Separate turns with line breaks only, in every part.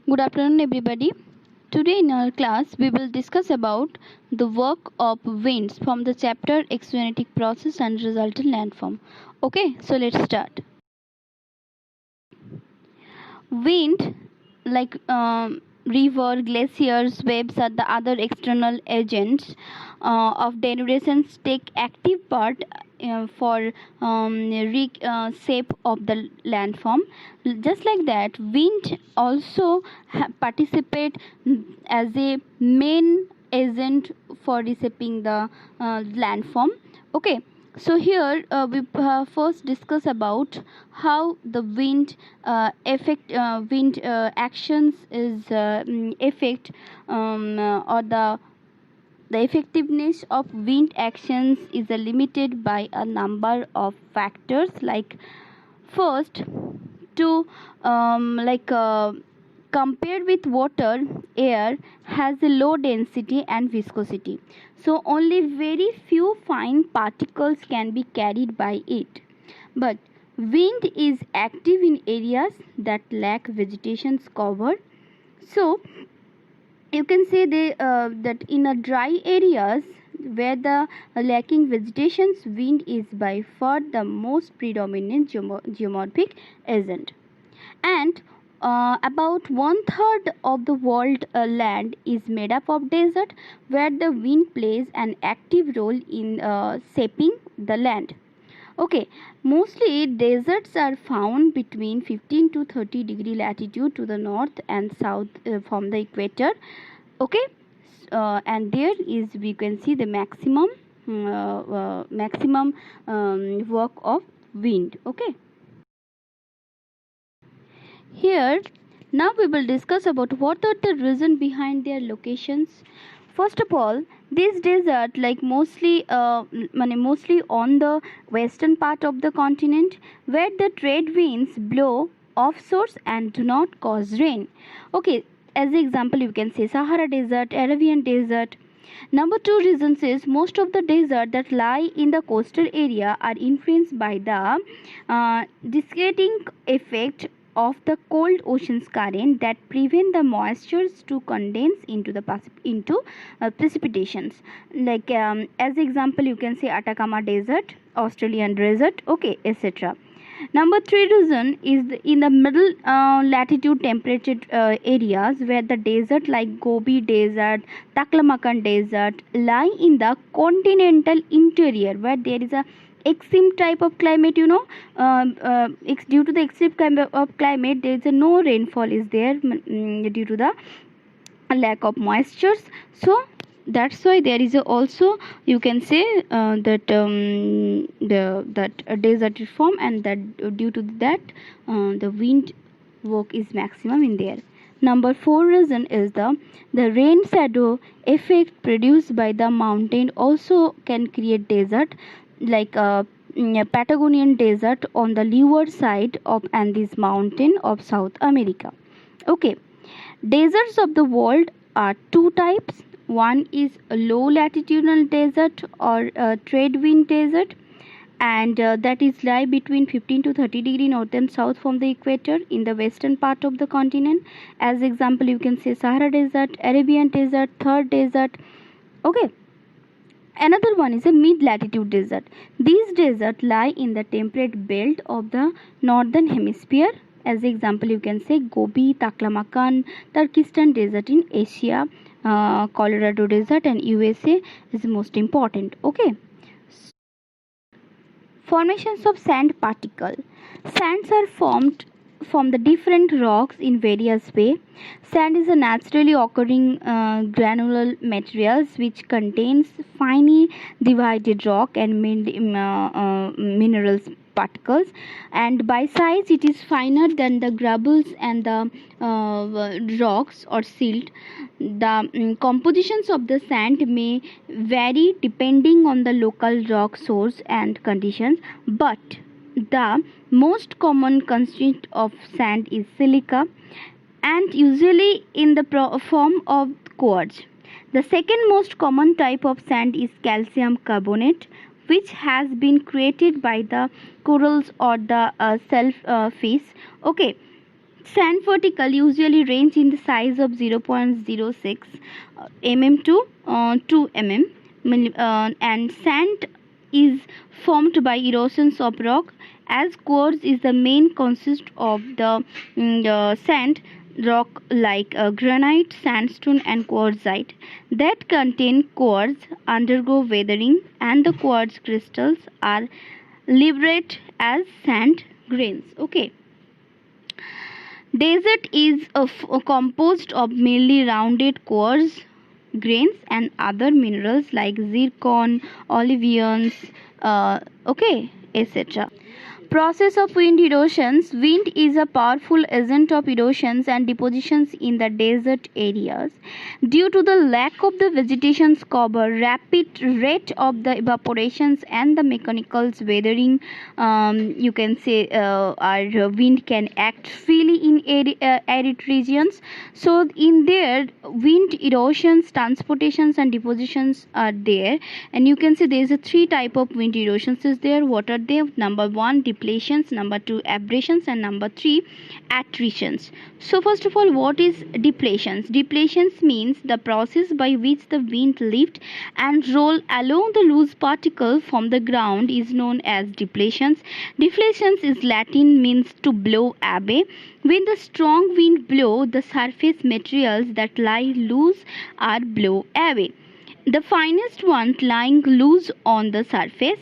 Good afternoon, everybody. Today in our class, we will discuss about the work of winds from the chapter Exogenetic Process and Resultant Landform. Okay, so let's start. Wind, like river, glaciers, waves, are the other external agents of denudations take active part for shape of the landform. Just like that, wind also participate as a main agent for reshaping the landform. Okay, so here we first discuss about how the wind actions is affect or the effectiveness of wind actions is limited by a number of factors. Like first, to compared with water, air has a low density and viscosity, so only very few fine particles can be carried by it. But wind is active in areas that lack vegetation cover, so you can say that in a dry areas where the lacking vegetation, wind is by far the most predominant geomorphic agent. And about one third of the world land is made up of desert, where the wind plays an active role in shaping the land. Okay, mostly deserts are found between 15 to 30 degree latitude to the north and south from the equator. Okay, and there is, we can see the maximum work of wind. Okay, here now we will discuss about what are the reason behind their locations. First of all, this desert like mostly on the western part of the continent, where the trade winds blow offshore and do not cause rain. Okay, as example you can say Sahara Desert, Arabian Desert. Number two reasons is most of the desert that lie in the coastal area are influenced by the desiccating effect of the cold ocean's current that prevent the moistures to condense into the precipitations. Like as example you can say Atacama Desert, Australian Desert, okay, etc. Number three reason is in the middle latitude temperature areas, where the desert like Gobi Desert, Taklamakan Desert lie in the continental interior, where there is a extreme type of climate, due to the extreme kind of climate, there is a no rainfall is there due to the lack of moistures. So that's why there is a also, you can say that a desert form, and that due to that the wind work is maximum in there. Number four reason is the rain shadow effect produced by the mountain also can create desert, like Patagonian desert on the leeward side of Andes mountain of South America. Okay, deserts of the world are two types. One is a low latitudinal desert or a trade wind desert, and that is lie between 15 to 30 degree north and south from the equator in the western part of the continent. As example, you can say Sahara Desert, Arabian Desert, Third Desert. Okay. Another one is a mid-latitude desert. These deserts lie in the temperate belt of the northern hemisphere. As example, you can say Gobi, Taklamakan, Turkestan Desert in Asia, Colorado Desert and USA is most important. Okay. Formations of sand particle. Sands are formed from the different rocks in various way. Sand is a naturally occurring granular materials which contains finely divided rock and minerals particles, and by size it is finer than the gravels and the rocks or silt. The compositions of the sand may vary depending on the local rock source and conditions, but the most common constituent of sand is silica, and usually in the form of quartz. The second most common type of sand is calcium carbonate, which has been created by the corals or the shellfish. Okay, Sand particle usually range in the size of 0.06 mm to 2 mm, and sand is formed by erosions of rock, as quartz is the main consist of the sand rock like granite, sandstone and quartzite that contain quartz undergo weathering, and the quartz crystals are liberated as sand grains. Okay. Desert is composed of mainly rounded quartz grains and other minerals like zircon, olivines, etc. Process of wind erosions. Wind is a powerful agent of erosions and depositions in the desert areas. Due to the lack of the vegetation's cover, rapid rate of the evaporations and the mechanical weathering, our wind can act freely in arid regions. So in there, wind erosions, transportations and depositions are there, and you can see there is a three type of wind erosions is there. What are they? Number one, depletions, number two, abrasions, and number three, attritions. So first of all, what is depletions? Depletions means the process by which the wind lift and roll along the loose particle from the ground is known as depletions. Deflations is Latin, means to blow away. When the strong wind blow, the surface materials that lie loose are blown away, the finest ones lying loose on the surface.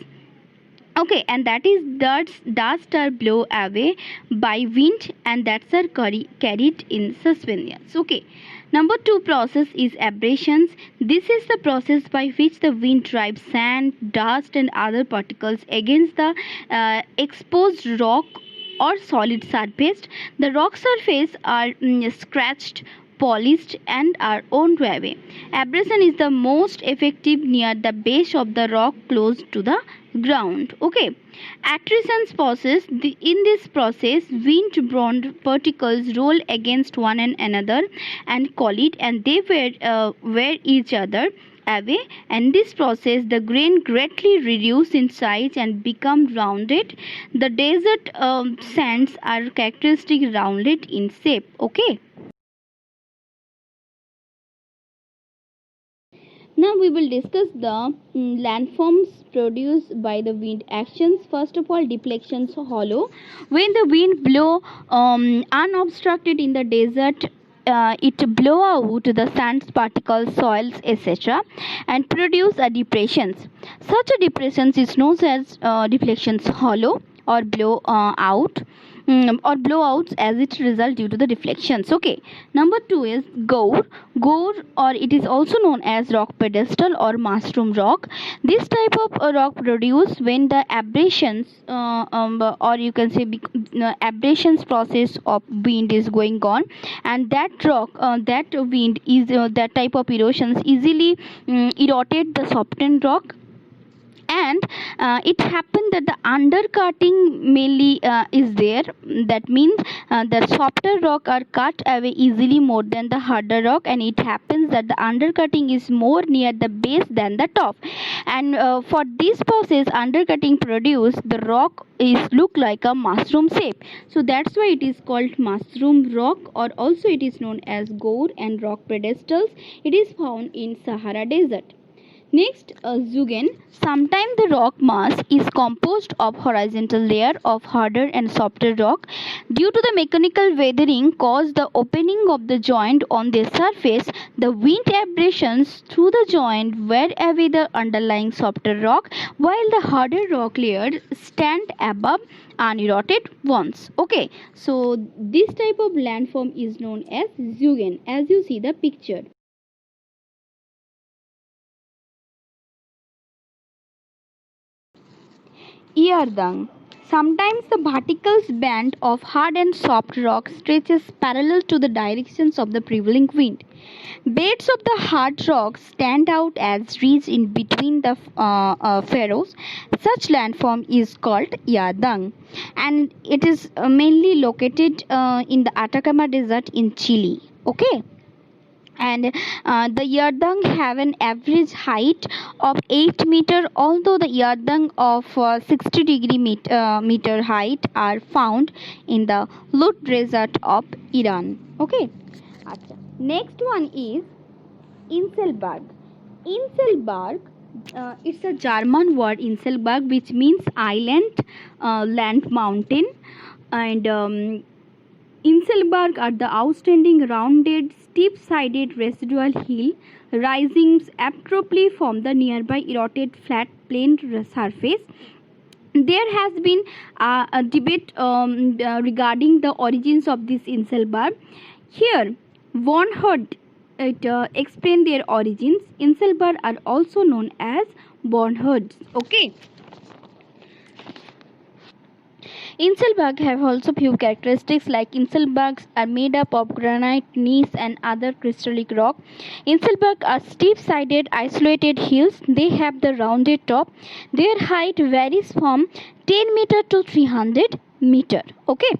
Okay, and that is dust are blown away by wind, and that's are carried in suspensions. Okay. Number two process is abrasions. This is the process by which the wind drives sand, dust, and other particles against the exposed rock or solid surface. The rock surface are scratched, polished, and are worn away. Abrasion is the most effective near the base of the rock close to the ground. Okay. Attrition process. In this process, wind-borne particles roll against one another and collide, and they wear each other away. And this process, the grain greatly reduce in size and become rounded. The desert sands are characteristic rounded in shape. Okay. Now we will discuss the landforms produced by the wind actions. First of all, deflections hollow. When the wind blow unobstructed in the desert, it blow out the sand particles, soils, etc., and produce a depressions. Such a depressions is known as deflections hollow or blow out. Or blowouts as it result due to the deflections. Okay. Number two is gore. Gore, or it is also known as rock pedestal or mushroom rock. This type of rock produced when the abrasions or you can say abrasions process of wind is going on, and that rock that wind is that type of erosions easily eroded the softened rock, and it happened that the undercutting mainly is there. That means the softer rock are cut away easily more than the harder rock, and it happens that the undercutting is more near the base than the top, and for this process undercutting produce the rock is look like a mushroom shape. So that's why it is called mushroom rock, or also it is known as gore and rock pedestals. It is found in Sahara Desert. Next, Zugen. Sometimes the rock mass is composed of horizontal layer of harder and softer rock. Due to the mechanical weathering caused the opening of the joint on their surface, the wind abrasions through the joint wear away the underlying softer rock, while the harder rock layer stand above uneroded ones. Okay, so this type of landform is known as Zugen, as you see the picture. Eardung. Sometimes the vertical band of hard and soft rock stretches parallel to the directions of the prevailing wind. Beds of the hard rock stand out as ridges in between the furrows. Such landform is called Eardung, and it is mainly located in the Atacama Desert in Chile. Okay. and the yardang have an average height of 8 meter, although the yardang of 60 degree meter height are found in the Lut desert of Iran. Okay. Achha. Next one is Inselberg. Inselberg, it's a German word, Inselberg, which means island, land, mountain, and Inselberg are the outstanding rounded, steep-sided residual hill rising abruptly from the nearby eroded flat plain surface. There has been a debate regarding the origins of this Inselberg. Here, von Herd explain their origins. Inselberg are also known as Bornholds. Okay. Inselberg have also few characteristics, like Inselbergs are made up of granite, gneiss and other crystallic rock. Inselberg are steep-sided isolated hills. They have the rounded top. Their height varies from 10 meter to 300 meter. Okay.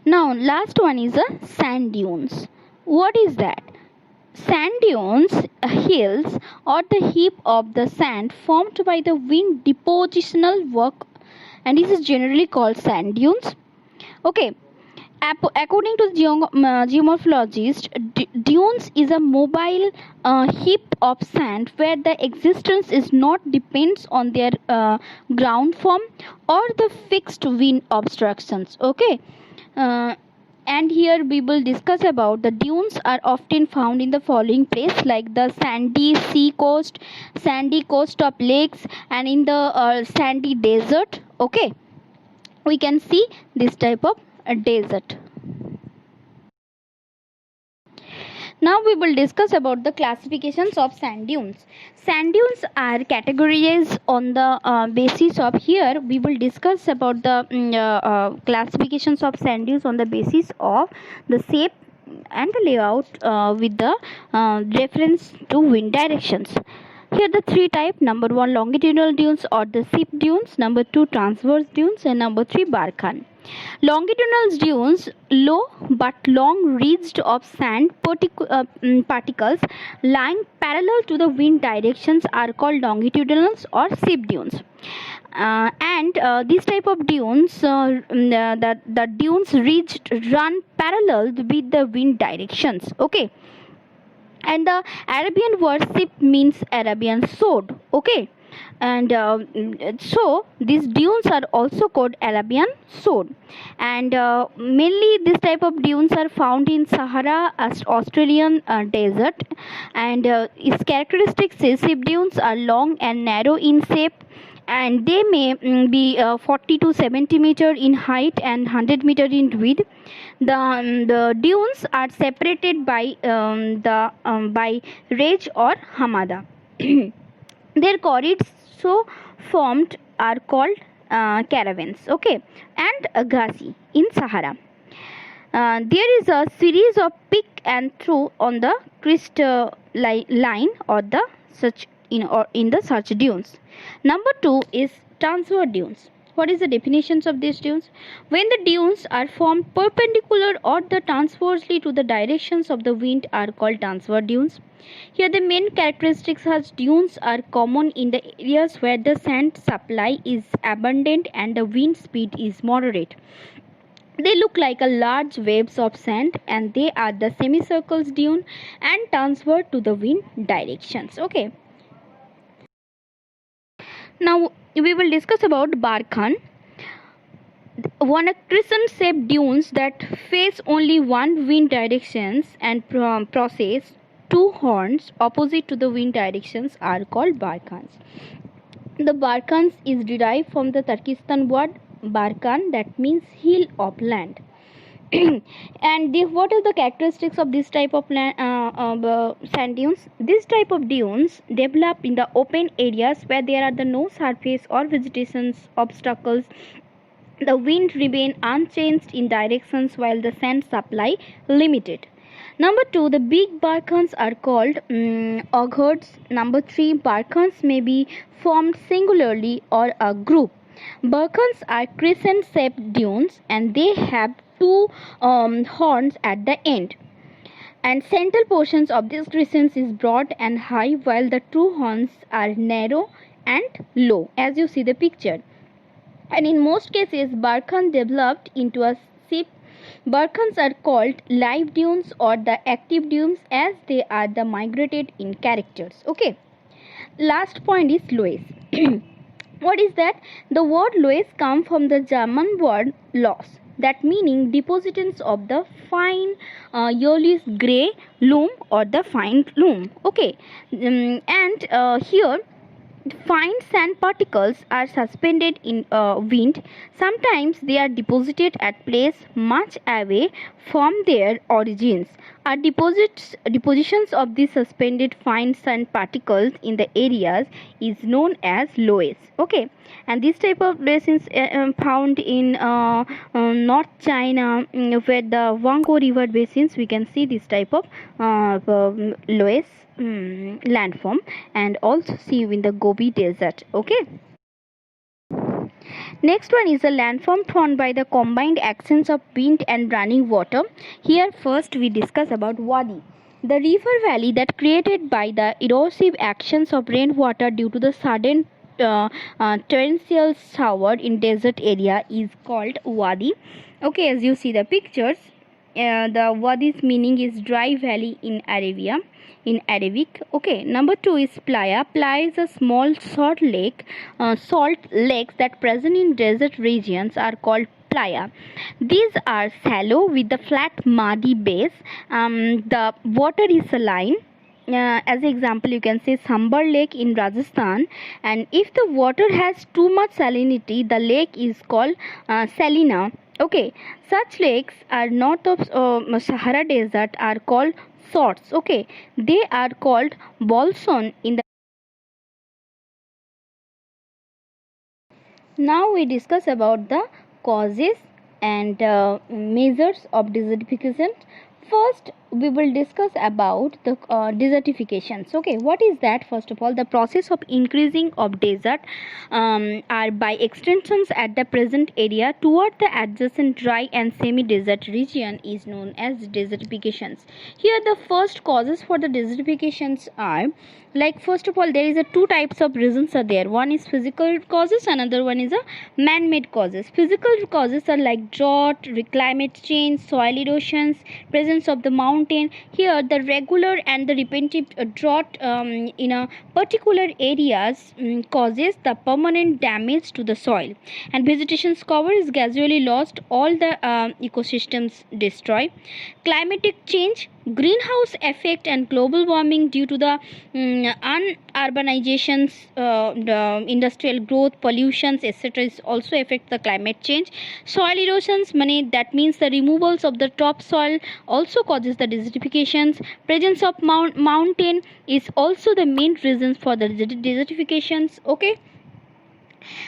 Now last one is a sand dunes. What is that? Sand dunes, hills or the heap of the sand formed by the wind depositional work, and this is generally called sand dunes. Okay. According to the geomorphologist, dunes is a mobile heap of sand where the existence is not depends on their ground form or the fixed wind obstructions. Okay. Uh, and here we will discuss about the dunes are often found in the following place, like the sandy sea coast, sandy coast of lakes, and in the sandy desert. Okay, we can see this type of desert. Now we will discuss about the classifications of sand dunes. Sand dunes are categorized on the basis of, here we will discuss about the classifications of sand dunes on the basis of the shape and the layout with the reference to wind directions. Here the three type: number 1 longitudinal dunes or the sheep dunes, number 2 transverse dunes, and number 3 barkhan. Longitudinal dunes, low but long ridges of sand particles lying parallel to the wind directions are called longitudinals or sheep dunes. And this type of dunes, the dunes ridged run parallel with the wind directions. Okay. And the Arabian word sheep means Arabian sword. Okay. And so these dunes are also called Arabian sword, and mainly this type of dunes are found in Sahara Australian desert, and its characteristics is sheep dunes are long and narrow in shape, and they may be 40 to 70 meter in height and 100 meter in width. The dunes are separated by by ridge or hamada. Their corridors so formed are called caravans. Okay, and Ghazi in Sahara. There is a series of peak and through on the line or the such in the such dunes. Number 2 is transverse dunes. What is the definitions of these dunes? When the dunes are formed perpendicular or the transversely to the directions of the wind are called transverse dunes. Here the main characteristics as dunes are common in the areas where the sand supply is abundant and the wind speed is moderate. They look like a large waves of sand, and they are the semicircles dune and transverse to the wind directions. Okay. Now we will discuss about barkhan. One crescent shaped dunes that face only one wind directions and process two horns opposite to the wind directions are called barkhans. The barkhans is derived from the Turkestan word barkhan, that means hill of land. And what are the characteristics of this type of sand dunes? This type of dunes develop in the open areas where there are no surface or vegetation obstacles. The wind remain unchanged in directions while the sand supply limited. Number 2, the big barkhans are called oghards. Number 3, barkhans may be formed singularly or a group. Barkhans are crescent shaped dunes and they have two horns at the end. and central portions of this crescent is broad and high, while the true horns are narrow and low, as you see the picture. And in most cases, Barkhan developed into a sheep. Barkhans are called live dunes or the active dunes, as they are the migrated in characters. Okay. Last point is loess. What is that? The word loess comes from the German word loss, that meaning depositants of the fine yellowish grey loam or the fine loam. Okay. And here fine sand particles are suspended in wind. Sometimes they are deposited at places much away from their origins. Depositions of these suspended fine sand particles in the areas is known as loess. Okay, and this type of basins found in North China, where the Huanghe River basins, we can see this type of loess landform, and also see in the Gobi Desert. Okay. Next one is a landform formed by the combined actions of wind and running water. Here first we discuss about wadi. The river valley that created by the erosive actions of rainwater due to the sudden torrential shower in desert area is called wadi. Okay, as you see the pictures, the wadi's meaning is dry valley in Arabia, in Arabic. Okay, number 2 is playa. Playa is a small salt lakes that present in desert regions are called playa. These are shallow with the flat muddy base. The water is saline. As an example, you can say Sambar Lake in Rajasthan, and if the water has too much salinity, the lake is called salina. Okay, such lakes are north of Sahara Desert are called sorts. Okay, they are called bolson in the. Now we discuss about the causes and measures of desertification. First, we will discuss about the desertifications. Okay, what is that? First of all, the process of increasing of desert are by extensions at the present area toward the adjacent dry and semi-desert region is known as desertifications. Here, the first causes for the desertifications are, like, first of all, there is a two types of reasons are there. One is physical causes, another one is a man-made causes. Physical causes are like drought, climate change, soil erosions, presence of the mountain. Here the regular and the repetitive drought in a particular areas causes the permanent damage to the soil, and vegetation's cover is gradually lost, all the ecosystems destroy. Climatic change, greenhouse effect and global warming due to the urbanizations, the industrial growth, pollutions, etc. is also affect the climate change. Soil erosions, that means the removals of the topsoil also causes the desertifications. Presence of mountain is also the main reasons for the desertifications. Okay.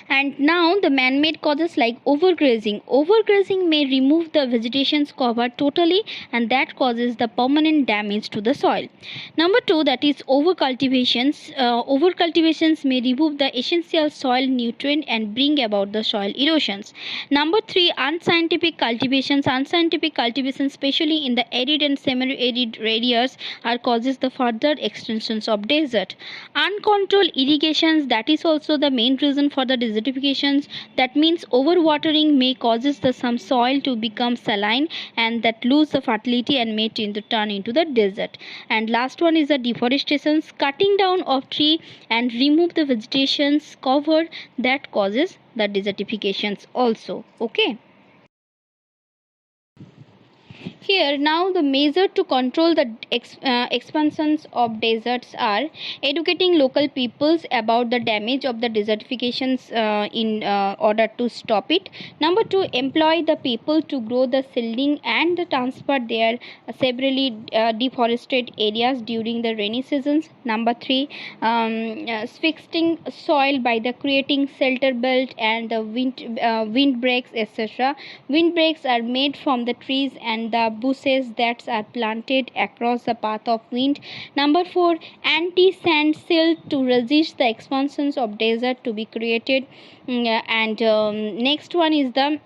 And now the man-made causes like overgrazing. Overgrazing may remove the vegetation's cover totally, and that causes the permanent damage to the soil. Number 2, that is overcultivations. Overcultivations may remove the essential soil nutrient and bring about the soil erosions. Number 3, unscientific cultivations. Unscientific cultivations, especially in the arid and semi-arid areas, are causes the further extensions of desert. Uncontrolled irrigations, that is also the main reason for the desertifications. That means overwatering may causes the some soil to become saline, and that lose the fertility and may turn into the desert. And last one is the deforestation, cutting down of tree and remove the vegetation's cover, that causes the desertifications also. Okay. Here now the measure to control the expansions of deserts are educating local peoples about the damage of the desertifications in order to stop it. Number 2, employ the people to grow the seedling and transfer their severely deforested areas during the rainy seasons. Number 3, fixing soil by the creating shelter belt and the wind breaks, etc. Wind breaks are made from the trees and the bushes that are planted across the path of wind. Number 4, anti-sand silt to resist the expansions of desert to be created. And next one is the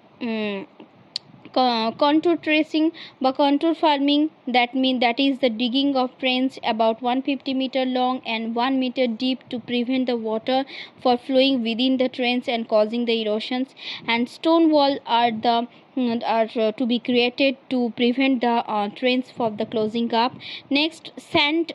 contour tracing বা contour farming, that is the digging of trench about 150-meter long and 1 meter deep to prevent the water for flowing within the trench and causing the erosions. And stone wall are to be created to prevent the trench from the closing up. Next, sand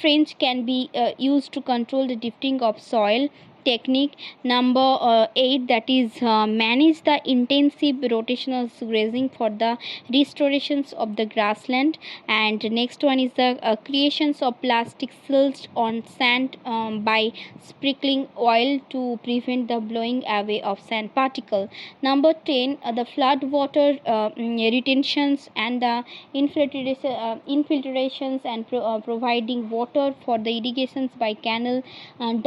fringe can be used to control the drifting of soil. Technique number 8, that is manage the intensive rotational grazing for the restorations of the grassland. And next one is the creations of plastic silts on sand by sprinkling oil to prevent the blowing away of sand particle. Number 10, the flood water retentions and the infiltrations and providing water for the irrigations by canal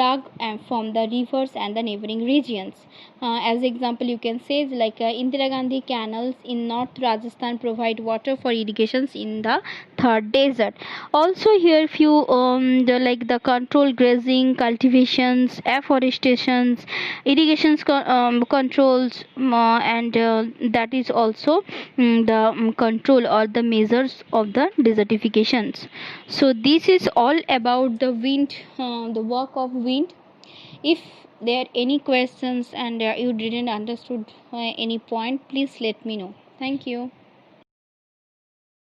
dug from the rivers and the neighboring regions. As example, you can say like Indira Gandhi canals in North Rajasthan provide water for irrigations in the third desert. Also here few the control grazing, cultivations, afforestations, irrigations controls, and that is also the control or the measures of the desertifications. So this is all about the wind, the work of wind. If there are any questions and you didn't understood any point, please let me know. Thank you.